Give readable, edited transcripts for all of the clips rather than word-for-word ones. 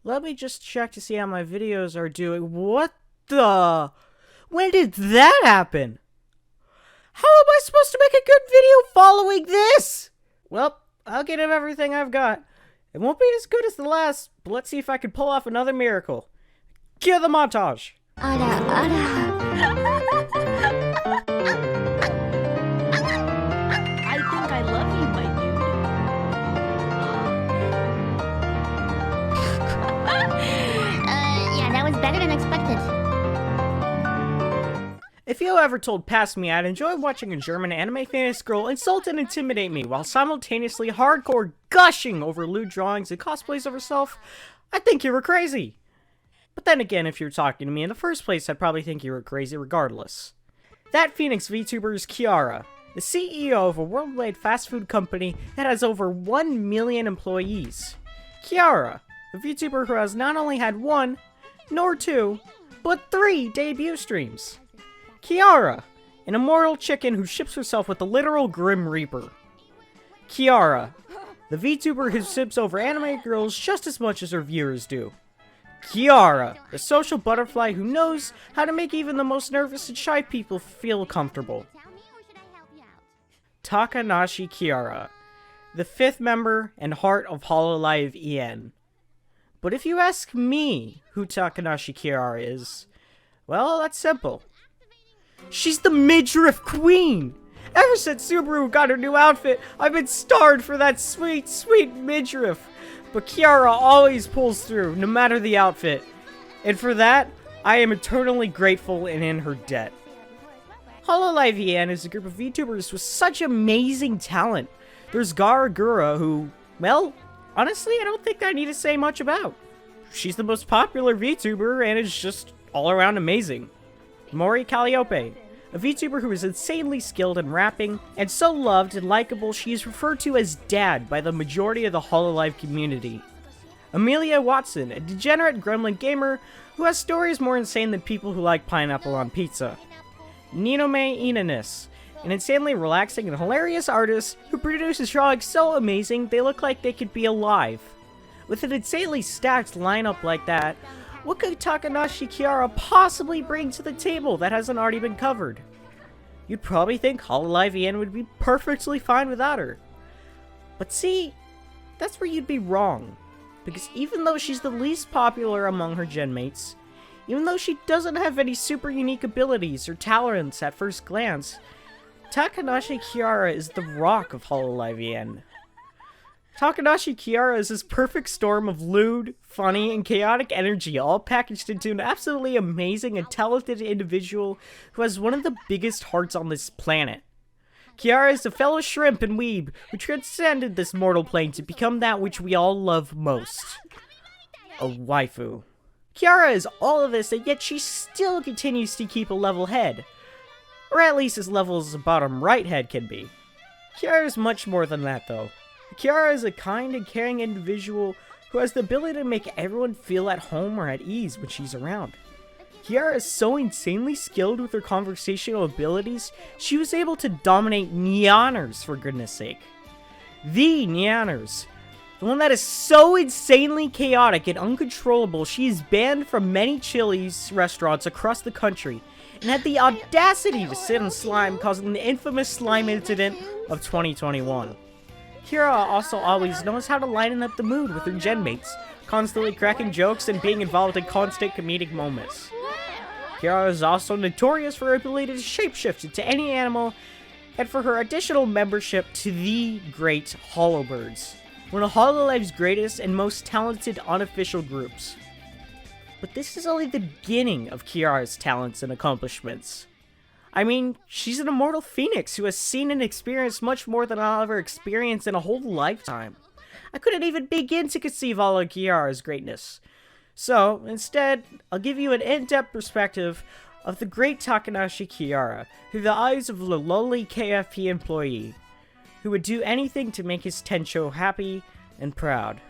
Let me just check to see how my videos are doing. What the? When did that happen? How am I supposed to make a good video following this? Well, I'll give it everything I've got. It won't be as good as the last, but let's see if I can pull off another miracle. Cue the montage. I think I love you, my dude. Yeah, that was better than expected. If you ever told past me I'd enjoy watching a German anime fantasy girl insult and intimidate me while simultaneously hardcore gushing over lewd drawings and cosplays of herself, I'd think you were crazy. But then again, if you were talking to me in the first place, I'd probably think you were crazy regardless. That Phoenix VTuber is Kiara, the CEO of a worldwide fast food company that has over 1 million employees. Kiara, a VTuber who has not only had one, nor two, but 3 debut streams. Kiara, an immortal chicken who ships herself with the literal Grim Reaper. Kiara, the VTuber who sips over anime girls just as much as her viewers do. Kiara, the social butterfly who knows how to make even the most nervous and shy people feel comfortable. Takanashi Kiara, the 5th member and heart of Hololive EN. But if you ask me who Takanashi Kiara is, well, that's simple. She's the midriff queen! Ever since Subaru got her new outfit, I've been starved for that sweet, sweet midriff. But Kiara always pulls through, no matter the outfit. And for that, I am eternally grateful and in her debt. Hololive EN is a group of VTubers with such amazing talent. There's Garagura, who, well, honestly, I don't think I need to say much about. She's the most popular VTuber and is just all around amazing. Mori Calliope, a VTuber who is insanely skilled in rapping, and so loved and likable she is referred to as Dad by the majority of the Hololive community. Amelia Watson, a degenerate gremlin gamer who has stories more insane than people who like pineapple on pizza. Ninome Inanis, an insanely relaxing and hilarious artist who produces drawings so amazing they look like they could be alive. With an insanely stacked lineup like that, what could Takanashi Kiara possibly bring to the table that hasn't already been covered? You'd probably think Hololive EN would be perfectly fine without her. But see, that's where you'd be wrong. Because even though she's the least popular among her genmates, even though she doesn't have any super unique abilities or talents at first glance, Takanashi Kiara is the rock of Hololive EN. Takanashi Kiara is this perfect storm of lewd, funny, and chaotic energy all packaged into an absolutely amazing and talented individual who has one of the biggest hearts on this planet. Kiara is a fellow shrimp and weeb who transcended this mortal plane to become that which we all love most. A waifu. Kiara is all of this, and yet she still continues to keep a level head. Or at least as level as a bottom right head can be. Kiara is much more than that though. Kiara is a kind and caring individual who has the ability to make everyone feel at home or at ease when she's around. Kiara is so insanely skilled with her conversational abilities, she was able to dominate Nyaners, for goodness sake. The Nyaners. The one that is so insanely chaotic and uncontrollable, she is banned from many Chili's restaurants across the country, and had the audacity to sit on slime, causing the infamous slime incident of 2021. Kiara also always knows how to lighten up the mood with her genmates, constantly cracking jokes and being involved in constant comedic moments. Kiara is also notorious for her ability to shapeshift into any animal, and for her additional membership to the Great Holobirds, one of Hololive's greatest and most talented unofficial groups. But this is only the beginning of Kiara's talents and accomplishments. I mean, she's an immortal phoenix who has seen and experienced much more than I'll ever experience in a whole lifetime. I couldn't even begin to conceive all of Kiara's greatness. So, instead, I'll give you an in-depth perspective of the great Takanashi Kiara through the eyes of a lowly KFP employee who would do anything to make his Tencho happy and proud.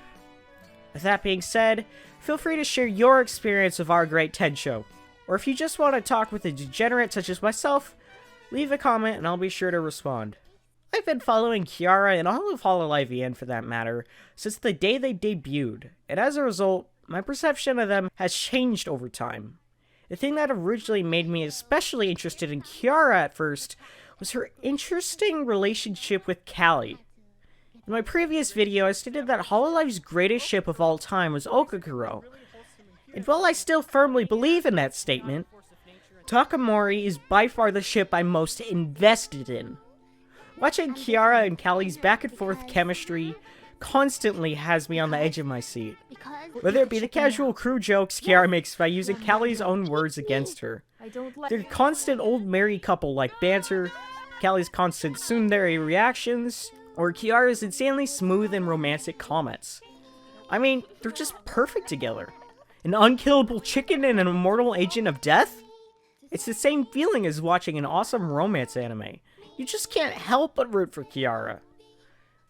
With that being said, feel free to share your experience of our great Tencho. Or if you just want to talk with a degenerate such as myself, leave a comment and I'll be sure to respond. I've been following Kiara and all of Hololive EN for that matter since the day they debuted, and as a result, my perception of them has changed over time. The thing that originally made me especially interested in Kiara at first was her interesting relationship with Callie. In my previous video, I stated that Hololive's greatest ship of all time was Okakuro. And while I still firmly believe in that statement, Takamori is by far the ship I'm most invested in. Watching Kiara and Callie's back and forth chemistry constantly has me on the edge of my seat. Whether it be the casual crew jokes Kiara makes by using Callie's own words against her, their constant old married couple-like banter, Callie's constant tsundere reactions, or Kiara's insanely smooth and romantic comments. I mean, they're just perfect together. An unkillable chicken and an immortal agent of death? It's the same feeling as watching an awesome romance anime. You just can't help but root for Kiara.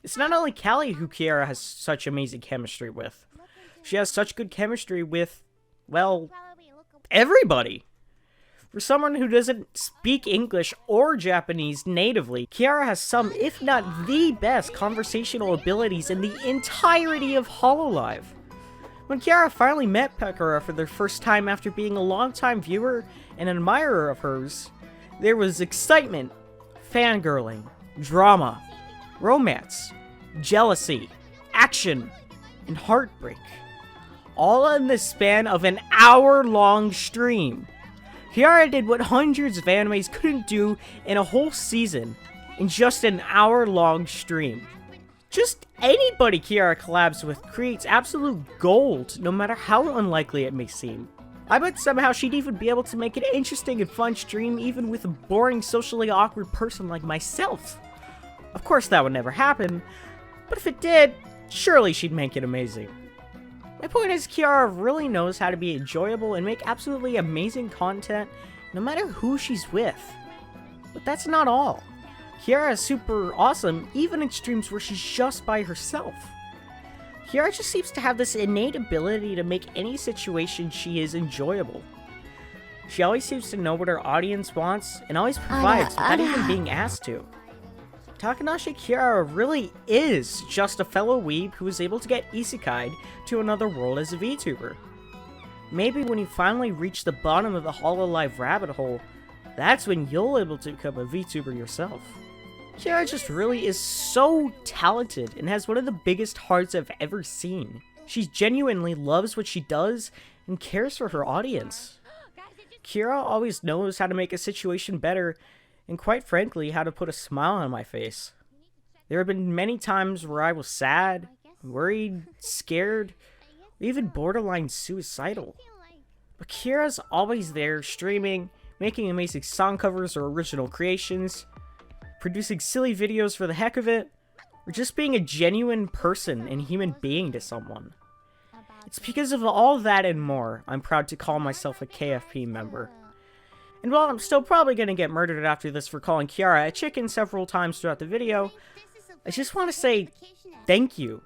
It's not only Callie who Kiara has such amazing chemistry with. She has such good chemistry with, well, everybody. For someone who doesn't speak English or Japanese natively, Kiara has some, if not the best, conversational abilities in the entirety of Hololive. When Kiara finally met Pekora for the first time after being a longtime viewer and admirer of hers, there was excitement, fangirling, drama, romance, jealousy, action, and heartbreak. All in the span of an hour-long stream. Kiara did what hundreds of animes couldn't do in a whole season in just an hour-long stream. Just anybody Kiara collabs with creates absolute gold, no matter how unlikely it may seem. I bet somehow she'd even be able to make an interesting and fun stream even with a boring, socially awkward person like myself. Of course that would never happen, but if it did, surely she'd make it amazing. My point is, Kiara really knows how to be enjoyable and make absolutely amazing content no matter who she's with. But that's not all. Kiara is super awesome even in streams where she's just by herself. Kiara just seems to have this innate ability to make any situation she is enjoyable. She always seems to know what her audience wants and always provides without even being asked to. Takanashi Kiara really is just a fellow weeb who is able to get isekai'd to another world as a VTuber. Maybe when you finally reach the bottom of the Hololive rabbit hole, that's when you'll able to become a VTuber yourself. Kiara just really is so talented and has one of the biggest hearts I've ever seen. She genuinely loves what she does and cares for her audience. Kiara always knows how to make a situation better and quite frankly, how to put a smile on my face. There have been many times where I was sad, worried, scared, or even borderline suicidal. But Kiara's always there, streaming, making amazing song covers or original creations, producing silly videos for the heck of it, or just being a genuine person and human being to someone. It's because of all that and more, I'm proud to call myself a KFP member. And while I'm still probably going to get murdered after this for calling Kiara a chicken several times throughout the video, I just want to say thank you.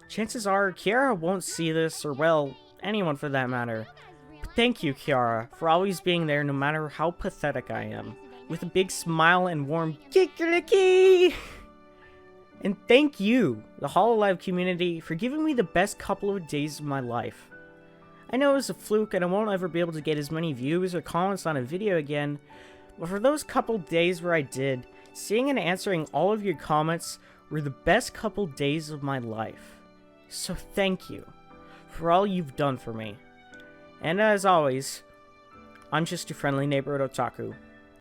Chances are Kiara won't see this, or well, anyone for that matter. But thank you, Kiara, for always being there no matter how pathetic I am. With a big smile and warm kikeriki! And thank you, the Hololive community, for giving me the best couple of days of my life. I know it was a fluke and I won't ever be able to get as many views or comments on a video again, but for those couple days where I did, seeing and answering all of your comments were the best couple days of my life. So thank you for all you've done for me. And as always, I'm just your friendly neighborhood otaku.